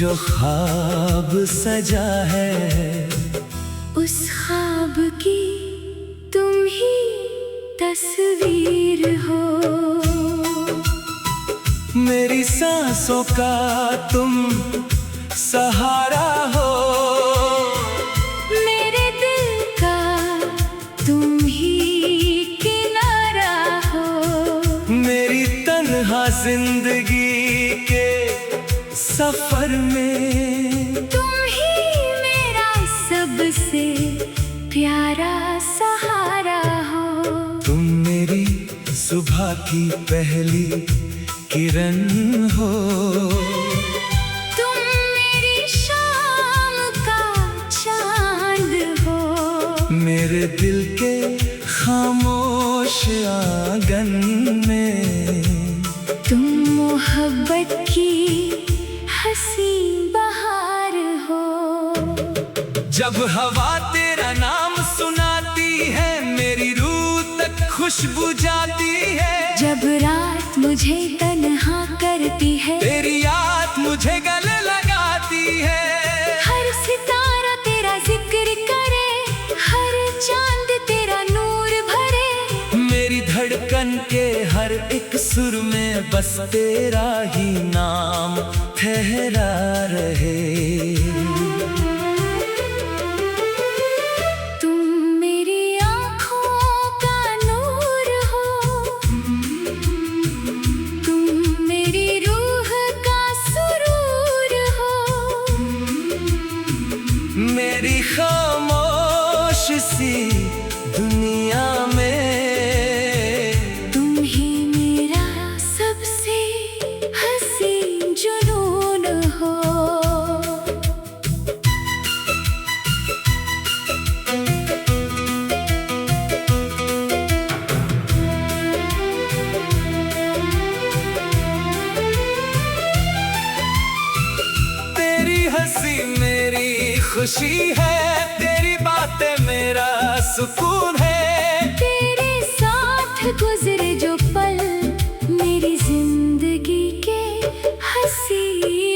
जो ख्वाब सजा है, उस ख्वाब की तुम ही तस्वीर हो। मेरी सांसों का तुम सहारा हो, मेरे दिल का तुम ही किनारा हो। मेरी तन्हा जिंदगी के सफर में तुम ही मेरा सबसे प्यारा सहारा हो। तुम मेरी सुबह की पहली किरण हो, तुम मेरी शाम का चांद हो। मेरे दिल के खामोश आंगन में तुम मोहब्बत की हंसी बहार हो। जब हवा तेरा नाम सुनाती है, मेरी रूह तक खुशबू जाती है। जब रात मुझे तन्हा करती है, तेरी याद मुझे गले लगाती है। हर सितारा तेरा जिक्र करे, हर चांद तेरा नूर भरे। मेरी धड़कन के हर एक सुर में बस तेरा ही नाम ठहरा रहे। तुम मेरी आँखों का नूर हो, तुम मेरी रूह का सुरूर हो। मेरी खामोश सी दुनिया में तुम ही मेरा सबसे हंसी जुनून हो। तेरी हंसी मेरी खुशी है, तेरी बातें मेरा सुकून है। तेरे साथ गुजरे जो पल मेरी जिंदगी के हंसी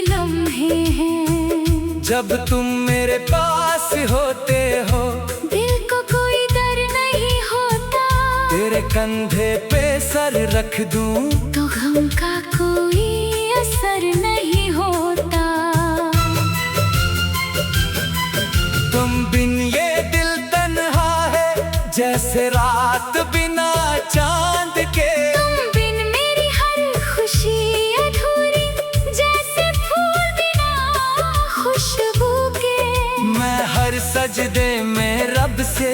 लम्हे हैं। जब तुम मेरे पास होते हो, दिल को कोई डर नहीं होता। तेरे कंधे पे सर रख दूं तो गम का कोई असर नहीं होता। तुम बिन ये दिल तन्हा है, जैसे रात बिना चांद के। तुम बिन मेरी हर खुशी अधूरी, जैसे फूल बिना खुशबू के। मैं हर सजदे में रब से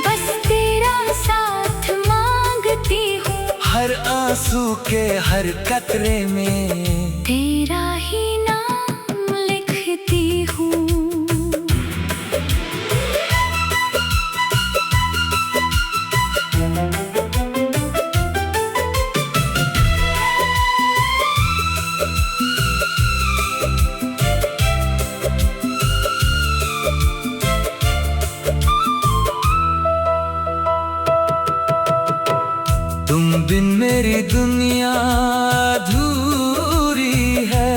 बस तेरा साथ मांगती हूँ, हर आंसू के हर कतरे में तेरा ही नाम लिखती हूँ। तुम बिन मेरी दुनिया अधूरी है।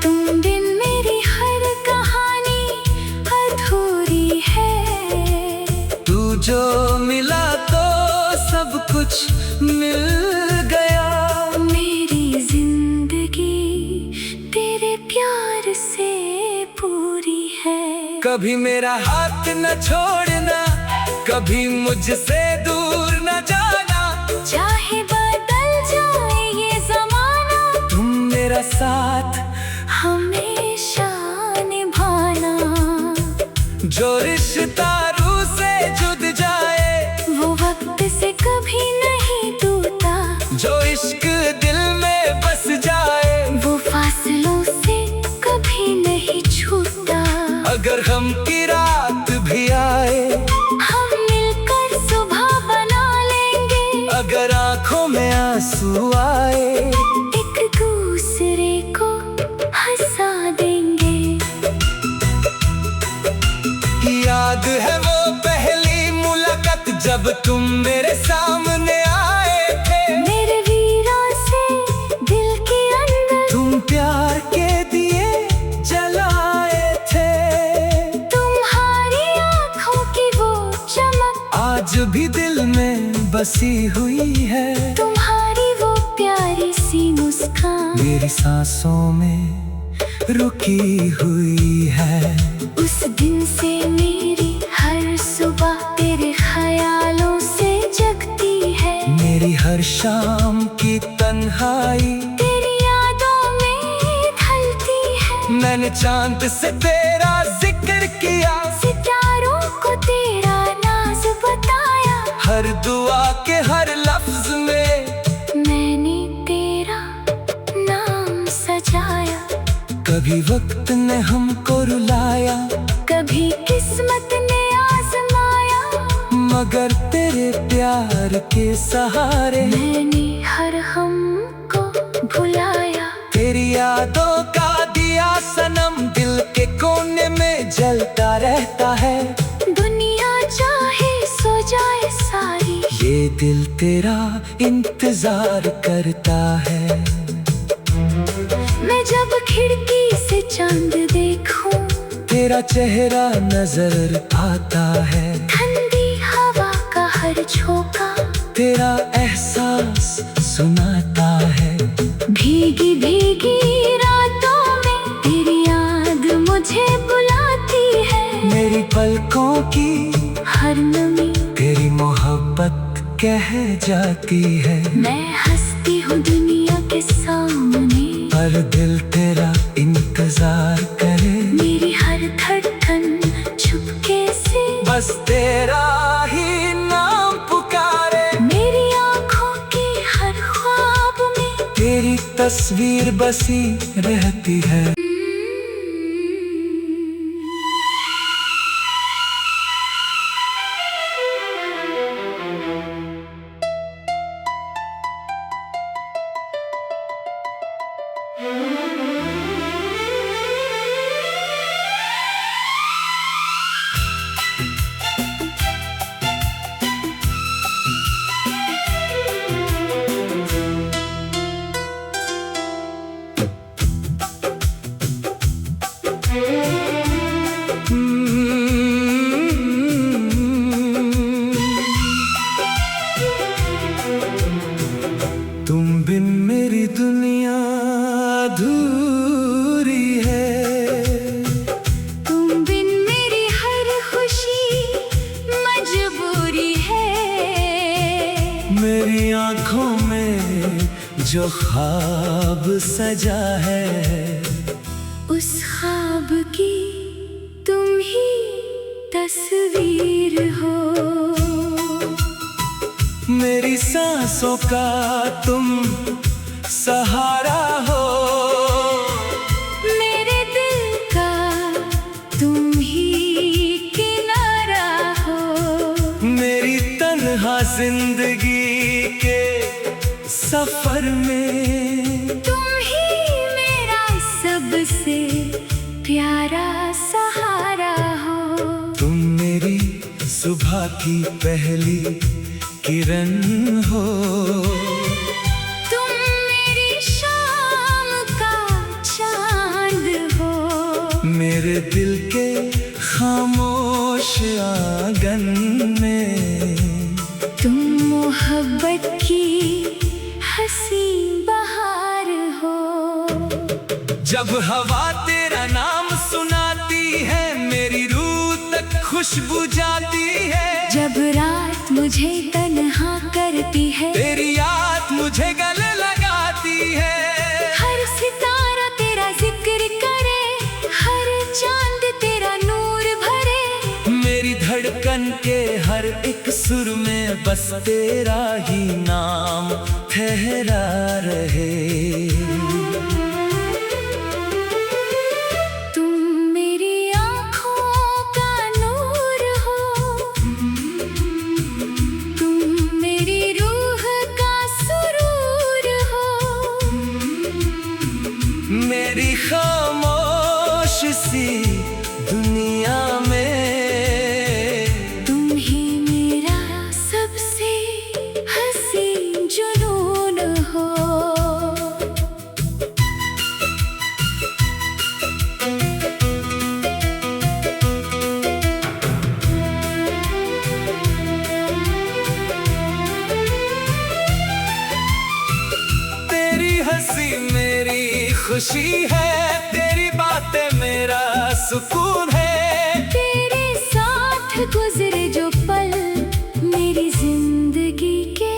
तुम बिन मेरी हर कहानी अधूरी है। तू जो मिला तो सब कुछ मिल गया। मेरी जिंदगी तेरे प्यार से पूरी है। कभी मेरा हाथ न छोड़ना, कभी मुझसे दूर न जाना। चाहे बदल जाए ये जमाना, तुम मेरा साथ हमेशा निभाना। जो रिश्ता रूह से जुड़ जाए, वो वक्त से कभी नहीं टूटा। जो इश्क दिल में बस जाए, वो फासलों से कभी नहीं छूटा। अगर हम की रात भी आए, हम मिलकर सुबह बना लेंगे। अगर आंखों में आंसू आए, एक दूसरे को हंसा देंगे। याद है वो पहली मुलाकात, जब तुम मेरे सामने आए थे। मेरे वीरान से दिल के अंदर तुम प्यार के बसी हुई है। तुम्हारी वो प्यारी सी मुस्कान मेरी सांसों में रुकी हुई है। उस दिन से मेरी हर सुबह तेरे ख्यालों से जगती है। मेरी हर शाम की तन्हाई तेरी यादों में ढलती है। मैंने चांद से तेरा जिक्र किया, सितारों को तेरा नाज बताया। हर दुआ के हर लफ्ज में मैंने तेरा नाम सजाया। कभी वक्त ने हमको रुलाया, कभी किस्मत ने आजमाया, मगर तेरे प्यार के सहारे मैंने हर हम को भुलाया। तेरी यादों का दिया सनम दिल के कोने में जलता रहता है। दुनिया चाहे सो जाए सारी, ये दिल तेरा इंतजार करता है। मैं जब खिड़की से चांद देखूं, तेरा चेहरा नजर आता है। ठंडी हवा का हर झोंका तेरा एहसास सुनाता है। भीगी भीगी रातों में तेरी याद मुझे बुलाती है। मेरी पलकों की हर नमी तेरी मोहब्बत कह जाती है। मैं हंसती हूँ दुनिया के सामने, पर दिल तेरा इंतजार करे। मेरी हर धड़कन चुपके से बस तेरा ही नाम पुकारे। मेरी आँखों के हर ख्वाब में तेरी तस्वीर बसी रहती है। तुम बिन मेरी दुनिया अधूरी है। तुम बिन मेरी हर खुशी मजबूरी है। मेरी आंखों में जो ख्वाब सजा है, उस ख्वाब की तुम ही तस्वीर हो। मेरी सांसों का तुम सहारा हो। मेरे दिल का तुम ही किनारा हो। मेरी तन्हा जिंदगी के सफर में तुम ही मेरा सबसे प्यारा सहारा हो। तुम मेरी सुबह की पहली किरण हो। तुम मेरी शाम का चांद हो। मेरे दिल के खामोश आंगन में तुम मोहब्बत की हंसी बहार हो। जब हवा तेरा नाम सुनाती है, मेरी रूह तक खुशबू जाती है। जब रात मुझे तन्हा करती है, तेरी याद मुझे गले लगाती है। हर सितारा तेरा जिक्र करे, हर चांद तेरा नूर भरे। मेरी धड़कन के हर एक सुर में बस तेरा ही नाम ठहरा रहे। तुम मेरी आँखों का नूर हो। तुम मेरी रूह का सुरूर हो। मेरी खामोश सी दुनिया में तुम ही मेरा सबसे हंसी जुनून हो। खुशी है, तेरी बातें मेरा सुकून है। तेरे साथ गुजरे जो पल मेरी जिंदगी के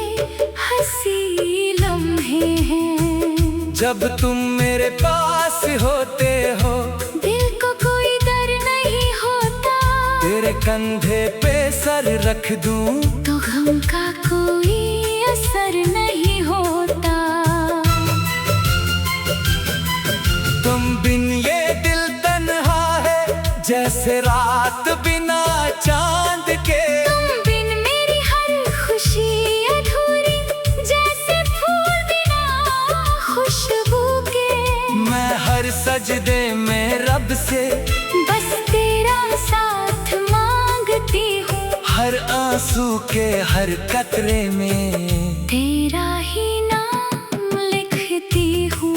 हंसी लम्हे हैं। जब तुम मेरे पास होते हो दिल को कोई डर नहीं होता। तेरे कंधे पे सर रख दूं तो गम का कोई असर नहीं होता। तुम बिन ये दिल तन्हा है, जैसे रात बिना चांद के। तुम बिन मेरी हर खुशी अधूरी, जैसे फूल बिना खुशबू के। मैं हर सजदे में रब से बस तेरा साथ मांगती हूँ। हर आंसू के हर कतरे में तेरा ही नाम लिखती हूँ।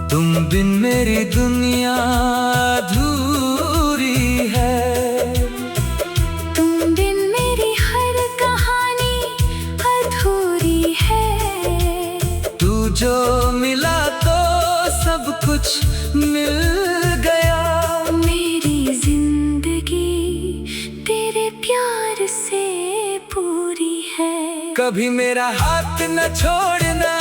तुम बिन मेरी दुनिया अधूरी है। तुम बिन मेरी हर कहानी अधूरी है। तू जो मिला तो सब कुछ मिल गया। मेरी जिंदगी तेरे प्यार से पूरी है। कभी मेरा हाथ न छोड़ना,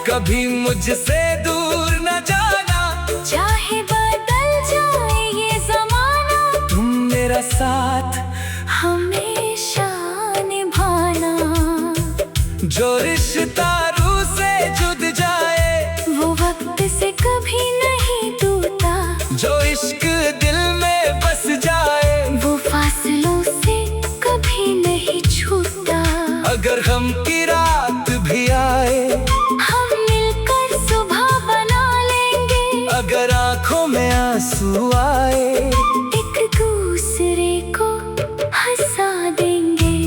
कभी मुझसे दूर न जाना। चाहे बदल जाए ये जमाना, तुम मेरा साथ हमेशा निभाना। जो रिश्ता रूह से जुड़ जाए, वो वक्त से कभी नहीं टूटा। जो इश्क दिल में बस जाए, वो फासलों से कभी नहीं छूटा। अगर हम की रात भी आए, हम मिलकर सुबह बना लेंगे। अगर आंखों में आंसू आए, एक दूसरे को हंसा देंगे।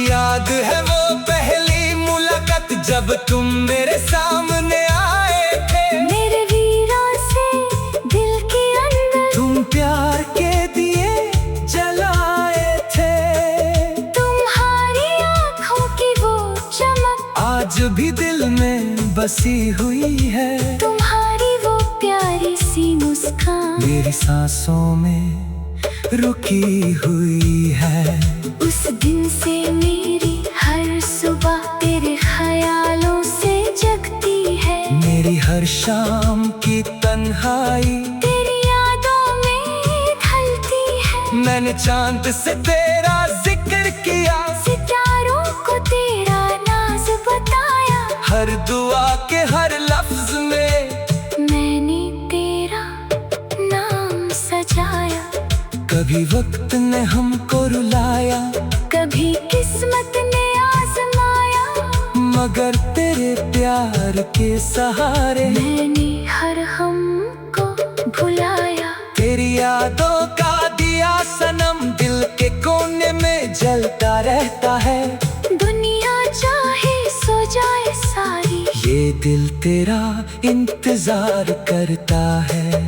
याद है वो पहली मुलाकात जब तुम मेरे सामने आए थे। मेरे वीरों से दिल के अंदर तुम प्यार के दिए जलाए थे। तुम्हारी आंखों की वो चमक आज भी दिल में बसी हुई है। तुम्हारी वो प्यारी सी मुस्कान मेरी सांसों में रुकी हुई है। उस दिन से मेरी हर सुबह तेरे ख्यालों से जगती है। मेरी हर शाम की तन्हाई तेरी यादों में ढलती है। मैंने चांद से तेरा जिक्र किया, सितारों को तेरा नाज बताया। हर दुआ के हर लफ्ज में मैंने तेरा नाम सजाया। कभी वक्त ने हमको रुलाया, कभी किस्मत ने आजमाया। मगर तेरे प्यार के सहारे मैंने हर हम को भुलाया। तेरी यादों का दिया सनम दिल के कोने में जलता रहता है। दुनिया चाहे सो जाए सारी, ये दिल तेरा इंतजार करता है।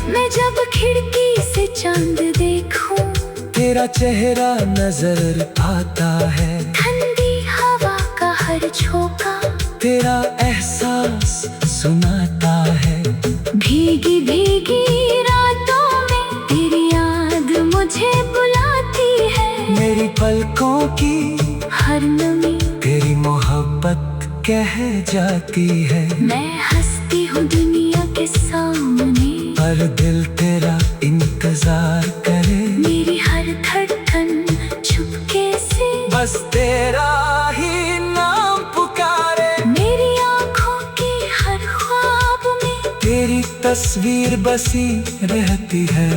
मैं जब खिड़की से चांद देखूं, तेरा चेहरा नजर आता है। ठंडी हवा का हर झोंका तेरा एहसास सुनाता है। भीगी भीगी रातों में तेरी याद मुझे बुलाती है। मेरी पलकों की हर नमी तेरी मोहब्बत कह जाती है। मैं हंसती हूँ दुनिया के सामने, पर दिल तेरा इंतजार करे। मेरी हर धड़कन चुपके से बस तेरा ही नाम पुकारे। मेरी आँखों के हर ख्वाब में तेरी तस्वीर बसी रहती है।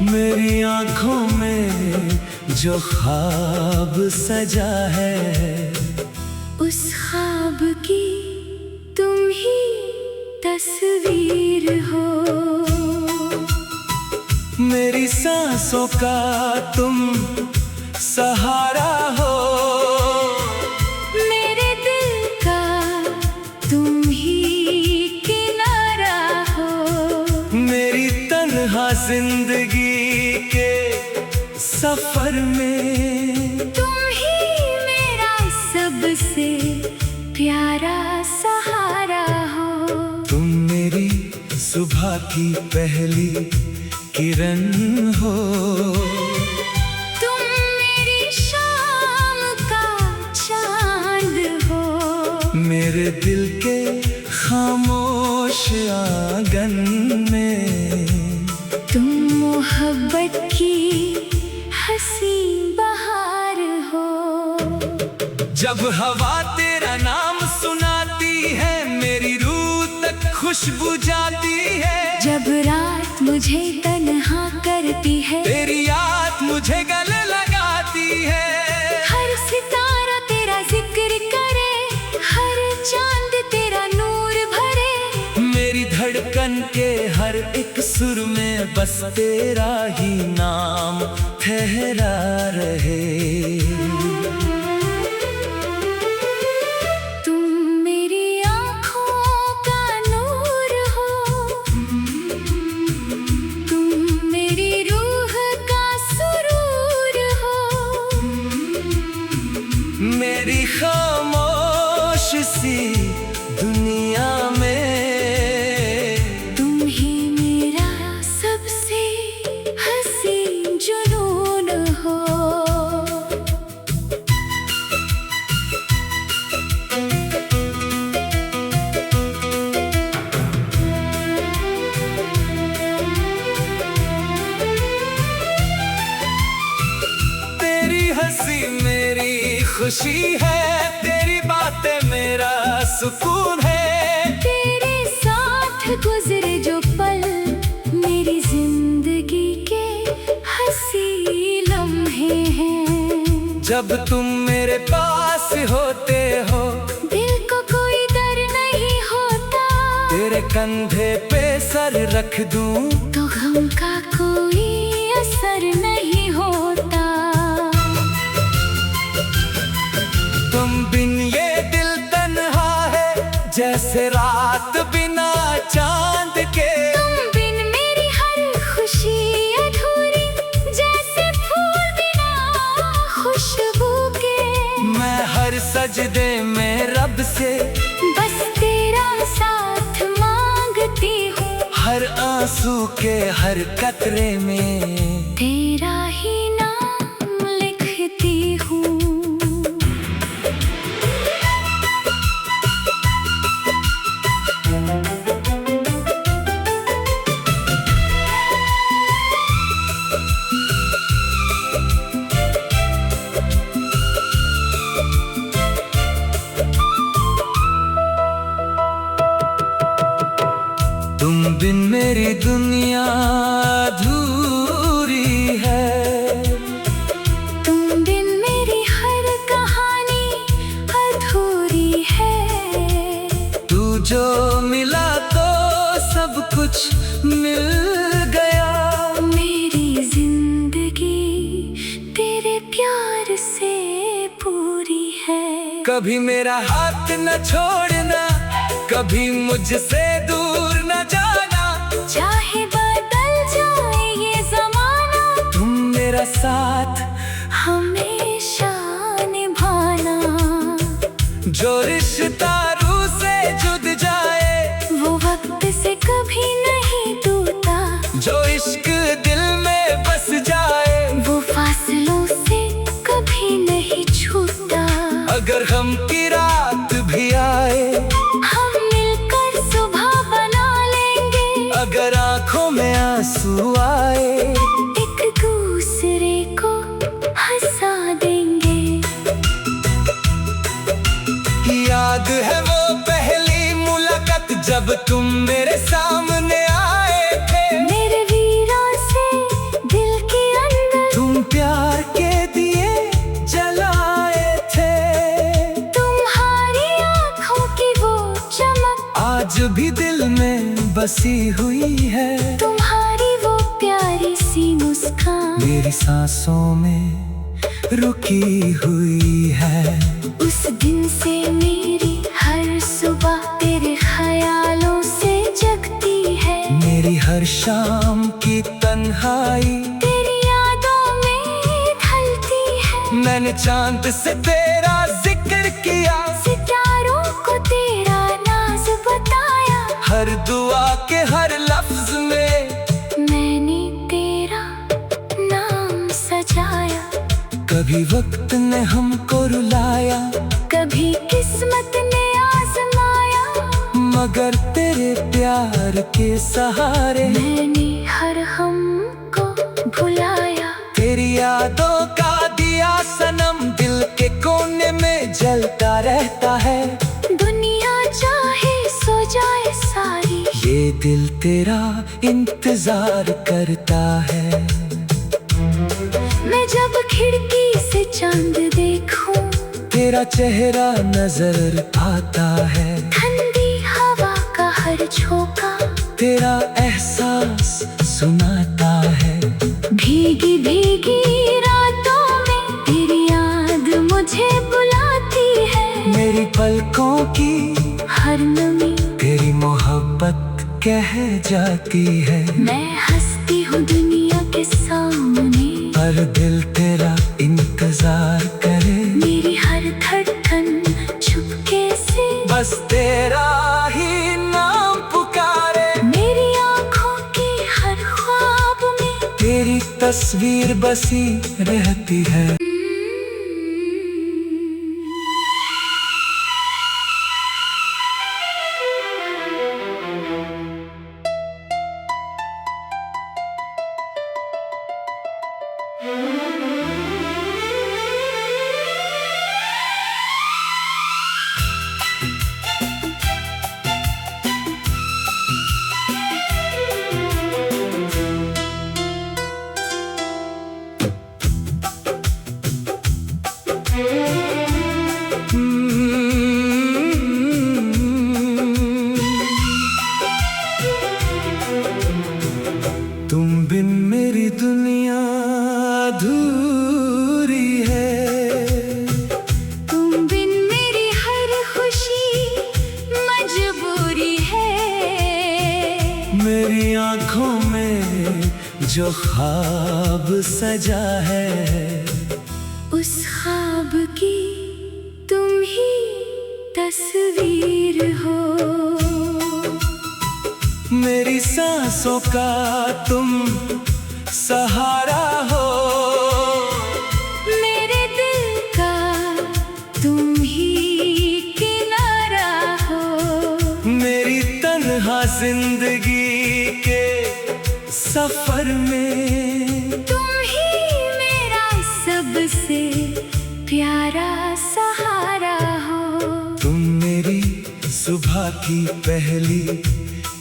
मेरी आंखों में जो ख्वाब सजा है, उस ख्वाब की तुम ही तस्वीर हो। मेरी सांसों का तुम सहारा हो, मेरे दिल का तुम ही किनारा हो। मेरी तन्हा जिंदगी के सफर में तुम ही मेरा सबसे प्यारा सहारा हो। तुम मेरी सुबह की पहली किरण हो, तुम मेरी शाम का चांद हो। मेरे दिल के खामोश आंगन में तुम मोहब्बत की हंसी बहार हो। जब हवा तेरा नाम सुनाती है, मेरी रूह तक खुशबू जाती है। जब रात मुझे तन्हा करती है, तेरी याद मुझे गले लगाती है। हर सितारा तेरा जिक्र करे, हर चांद तेरा नूर भरे। मेरी धड़कन के हर एक सुर में बस तेरा ही नाम ठहरा रहे। तुम मेरी आँखों का नूर हो, तुम मेरी रूह का सुरूर हो। मेरी खामोश सी दुनिया में तुम ही मेरा सबसे हंसी जुनून हो। तेरी हंसी मेरी खुशी है, तेरी बातें मेरा सुकून है। तेरे साथ गुजरे जो पल मेरी जिंदगी के हंसी लम्हे हैं। जब तुम मेरे पास होते हो, दिल को कोई डर नहीं होता। तेरे कंधे पे सर रख दूं तो गम का कोई असर नहीं होता। तुम बिन ये दिल तन्हा है, जैसे रात बिना चांद के। तुम बिन मेरी हर खुशी अधूरी, जैसे फूल बिना खुशबू के। मैं हर सजदे में रब से बस तेरा साथ मांगती हूँ। हर आंसू के हर कतरे में तेरा ही नाम लिखती हूँ। तुम बिन मेरी दुनिया अधूरी है। तुम बिन मेरी हर कहानी अधूरी है। तू जो मिला तो सब कुछ मिल गया। मेरी जिंदगी तेरे प्यार से पूरी है। कभी मेरा हाथ न छोड़ना, कभी मुझसे दूर न जाना। चाहे बदल जाए ये जमाना, तुम मेरा साथ हमेशा निभाना। जो रिश्ता रूह से जुड़ जाए, वो वक्त से कभी नहीं टूटा। जो इश्क दिल में बस जाए, वो फासलों से कभी नहीं छूटा। अगर गम की रात भी आए, हम मिलकर सुबह बना लेंगे। अगर आंखों में आंसू आए, एक दूसरे को हंसा देंगे। याद है वो पहली मुलाकात जब तुम मेरे सामने आए थे। मेरे वीरों से बसी हुई है। तुम्हारी वो प्यारी सी मुस्कान मेरी सांसों में रुकी हुई है। उस दिन से मेरी हर सुबह तेरे ख्यालों से जगती है। मेरी हर शाम की तन्हाई तेरी यादों में ढलती है। मैंने चांद से तेरा जिक्र किया, सितारों को तेरा नाज बताया। हर दुआ के हर लफ्ज में मैंने तेरा नाम सजाया। कभी वक्त ने हमको रुलाया, कभी किस्मत ने आजमाया, मगर तेरे प्यार के सहारे मैंने हर हम को भुलाया। तेरी यादों का दिया सनम दिल के कोने में जलता रहता है। दुनिया चाहे सो जाए सारी, ये दिल तेरा इंतजार करता है। मैं जब खिड़की से चांद देखूं, तेरा चेहरा नजर आता है। ठंडी हवा का हर झोंका तेरा एहसास सुनाता है। भीगी भीगी रातों में तेरी याद मुझे बुलाती है। मेरी पलकों की हर नमी तेरी मोहब्बत कह जाती है। मैं हंसती हूँ दुनिया के सामने, पर दिल तेरा इंतजार करे। मेरी हर धड़कन चुपके से बस तेरा ही नाम पुकारे। मेरी आँखों के हर ख्वाब में तेरी तस्वीर बसी रहती है। तुम बिन मेरी दुनिया अधूरी है। तुम बिन मेरी हर खुशी मजबूरी है। मेरी आंखों में जो ख्वाब सजा है, उस ख्वाब की तुम ही तस्वीर हो। मेरी सांसों का तुम सहारा हो। मेरे दिल का तुम ही किनारा हो। मेरी तन्हा जिंदगी के सफर में तुम ही मेरा सबसे प्यारा सहारा हो। तुम मेरी सुबह की पहली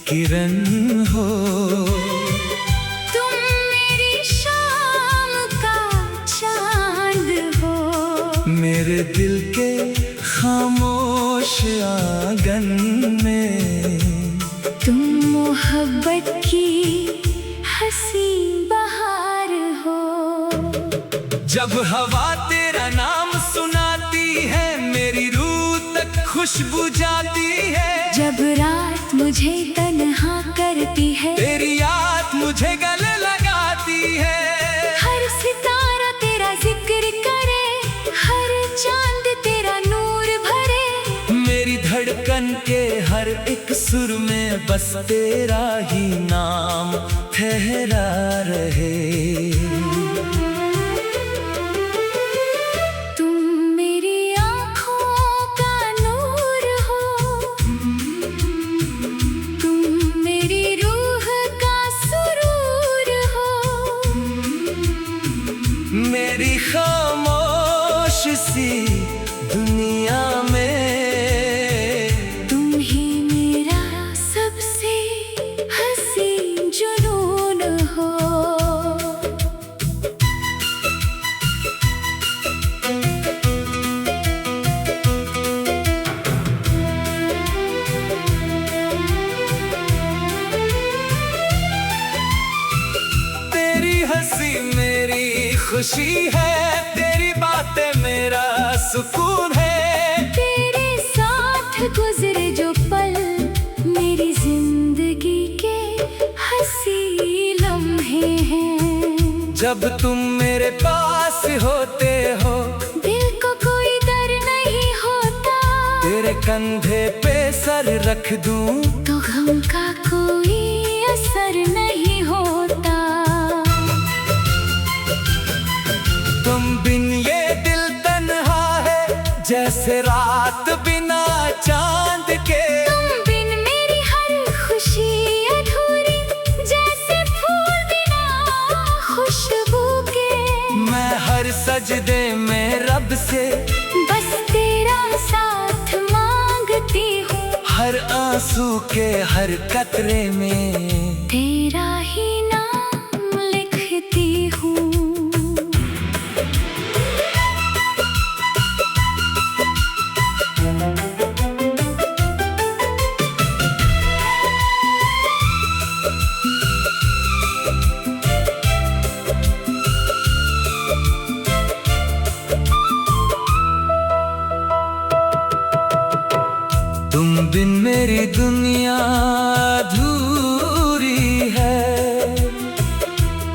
किरण हो। तुम मेरी शाम का चांद हो। मेरे दिल के खामोश आंगन में तुम मोहब्बत की हंसी बहार हो। जब हवा तेरा नाम सुनाती है, मेरी रूह तक खुशबू जाती है। जब रात मुझे तन्हा करती है, तेरी याद मुझे गले लगाती है। हर सितारा तेरा जिक्र करे, हर चांद तेरा नूर भरे। मेरी धड़कन के हर एक सुर में बस तेरा ही नाम ठहरा रहे। तुम मेरी आँखों का नूर हो। तुम मेरी रूह का सुरूर हो। मेरी खामोश सी दुनिया में तुम ही मेरा सबसे हंसी जुनून हो। हंसी मेरी खुशी है, तेरी बातें मेरा सुकून है। तेरे साथ गुजरे जो पल मेरी जिंदगी के हंसी लम्हे हैं। जब तुम मेरे पास होते हो दिल को कोई डर नहीं होता, तेरे कंधे पे सर रख दूं तो गम का कोई असर नहीं होता। तुम बिन ये दिल तन्हा है, जैसे रात बिना चांद के। तुम बिन मेरी हर खुशी अधूरी, जैसे फूल बिना खुशबू के। मैं हर सजदे में रब से बस तेरा साथ मांगती हूँ, हर आंसू के हर कतरे में तेरा ही नाम लिखती हूँ। तुम बिन मेरी दुनिया अधूरी है।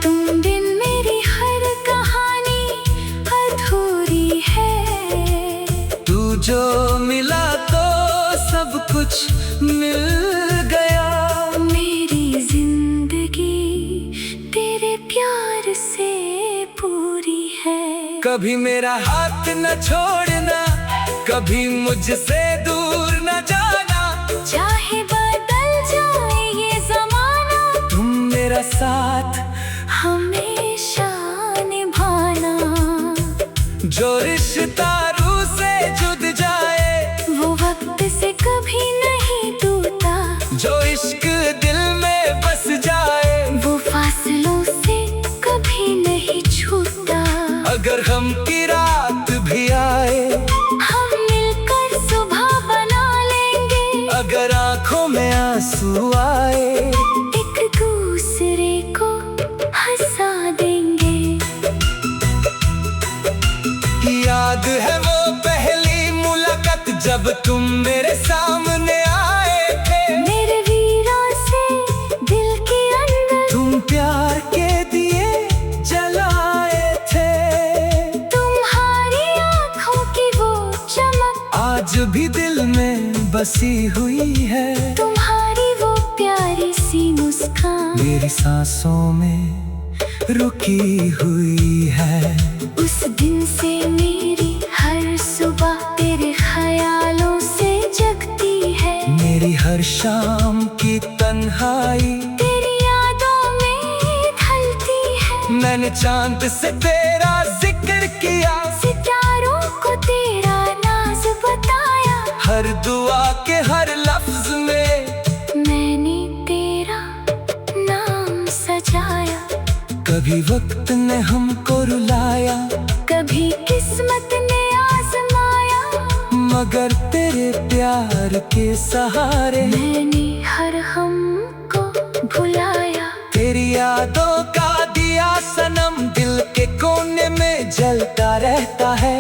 तुम बिन मेरी हर कहानी अधूरी है। तू जो मिला तो सब कुछ मिल गया। मेरी जिंदगी तेरे प्यार से पूरी है। कभी मेरा हाथ न छोड़ना, कभी मुझसे दूर न जाना। चाहे बदल जाए ये जमाना, तुम मेरा साथ हमेशा निभाना। जो रिश्ता रूह से जुड़ जाए, वो वक्त से कभी नहीं टूटा। जो इश्क दिल में बस जाए, वो फासलों से कभी नहीं छूटा। अगर गम की रात भी आए, हम मिलकर सुबह बना लेंगे। अगर आंखों में आंसू आए, एक दूसरे को हंसा देंगे। याद है वो पहली मुलाकात जब तुम मेरे सामने आए थे। मेरे वीरों से दिल के अंदर तुम प्यार के दिए जलाए थे। तुम्हारी आंखों की वो चमक आज भी दिल में बसी हुई है। तुम्हारी वो प्यारी सी मुस्कान मेरी सांसों में रुकी हुई है। उस दिन से मेरी हर सुबह तेरे ख्यालों से जगती है। मेरी हर शाम की तन्हाई तेरी यादों में ढलती है। मैंने चांद से तेरा जिक्र किया, सितारों को तेरा नाज बताया। हर दुआ के हर लफ्ज में मैंने तेरा नाम सजाया। कभी वक्त ने हमको रुलाया, कभी किस्मत ने आजमाया। मगर तेरे प्यार के सहारे मैंने हर हम को भुलाया। तेरी यादों का दिया सनम दिल के कोने में जलता रहता है।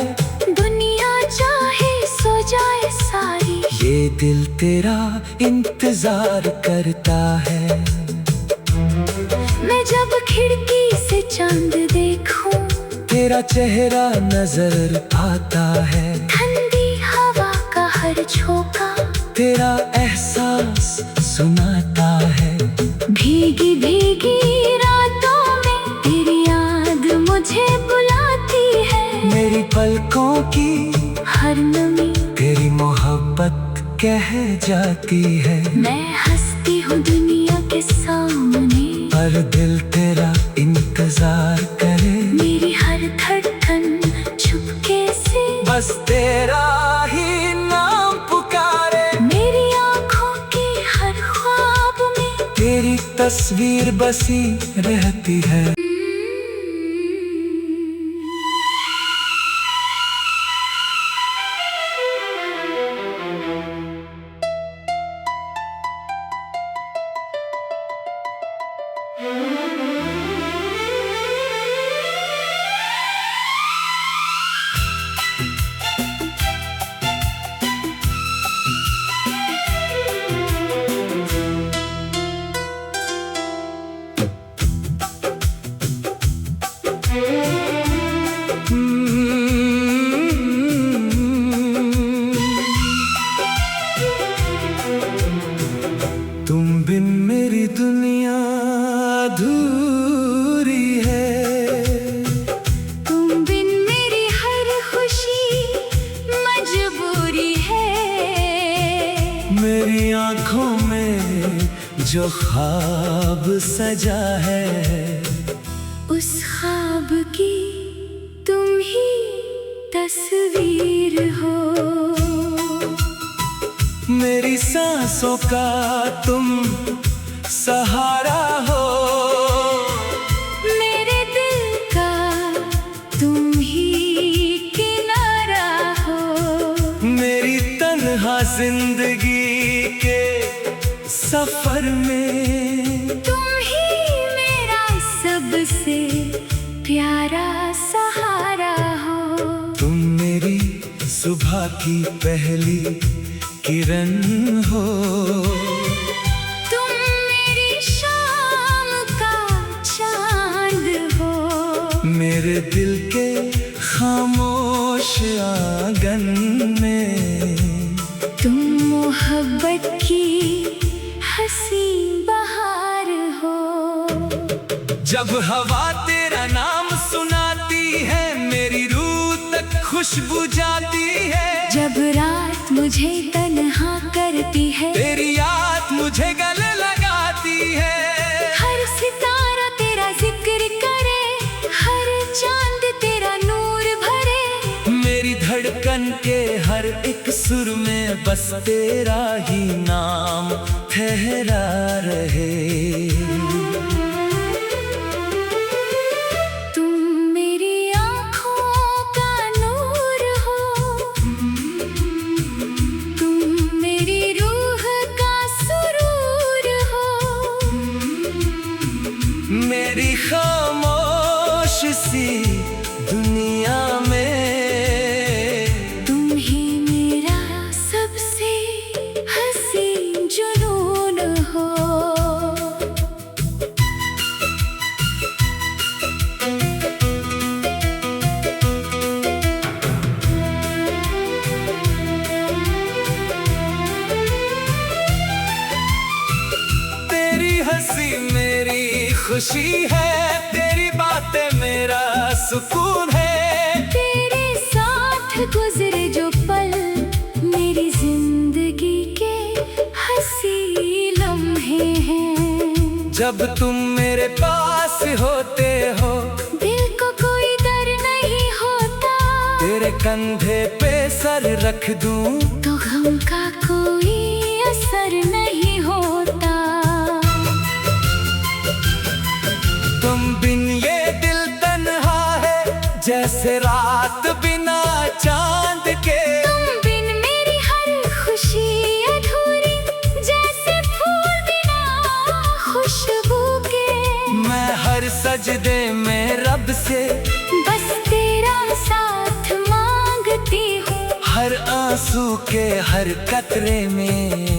दुनिया चाहे सो जाए सारी, ये दिल तेरा इंतजार करता है। मैं जब खिड़की से चांद देखूं, तेरा चेहरा नजर आता है। ठंडी हवा का हर झोंका तेरा एहसास सुनाता है। भीगी भीगी रातों में तेरी याद मुझे बुलाती है। मेरी पलकों की हर नमी तेरी मोहब्बत कह जाती है। मैं हंसती हूँ दुनिया के सामने, पर दिल तेरा इंतजार करे। मेरी हर धड़कन चुपके से बस तेरा ही नाम पुकारे। मेरी आँखों के हर ख्वाब में तेरी तस्वीर बसी रहती है। जो ख्वाब सजा है, उस ख्वाब की तुम ही तस्वीर हो। मेरी सांसों का तुम सहारा हो, मेरे दिल का तुम ही किनारा हो। मेरी तन्हा जिंदगी के सफर में तुम ही मेरा सबसे प्यारा सहारा हो। तुम मेरी सुबह की पहली किरण हो, तुम मेरी शाम का चांद हो। मेरे दिल के खामोश आंगन में तुम मोहब्बत की हंसी बहार हो। जब हवा तेरा नाम सुनाती है, मेरी रूह तक खुशबू जाती है। जब रात मुझे तन्हा करती है, तेरी याद मुझे गले लगाती है। हर सितारा तेरा जिक्र करे, हर चांद तेरा नूर भरे। मेरी धड़कन के हर एक सुर में बस तेरा ही नाम ठहरा रहे। तुम मेरी आँखों का नूर हो, तुम मेरी रूह का सुरूर हो। मेरी खामोश सी दुनिया में तुम ही मेरा सबसे हंसी जुनून हो। तेरी हंसी मेरी खुशी है, तेरी बातें मेरा सुकून है। तेरे साथ गुजरे जो पल मेरी जिंदगी के हंसी लम्हे हैं। जब तुम मेरे पास होते हो, दिल को कोई डर नहीं होता। तेरे कंधे पे सर रख दूं तो गम का कोई असर नहीं होता। तुम बिन ये दिल तन्हा है, जैसे रात बिना चांद के। तुम बिन मेरी हर खुशी अधूरी, जैसे फूल बिना खुशबू के। मैं हर सजदे में रब से बस तेरा साथ मांगती हूँ। हर आंसू के हर कतरे में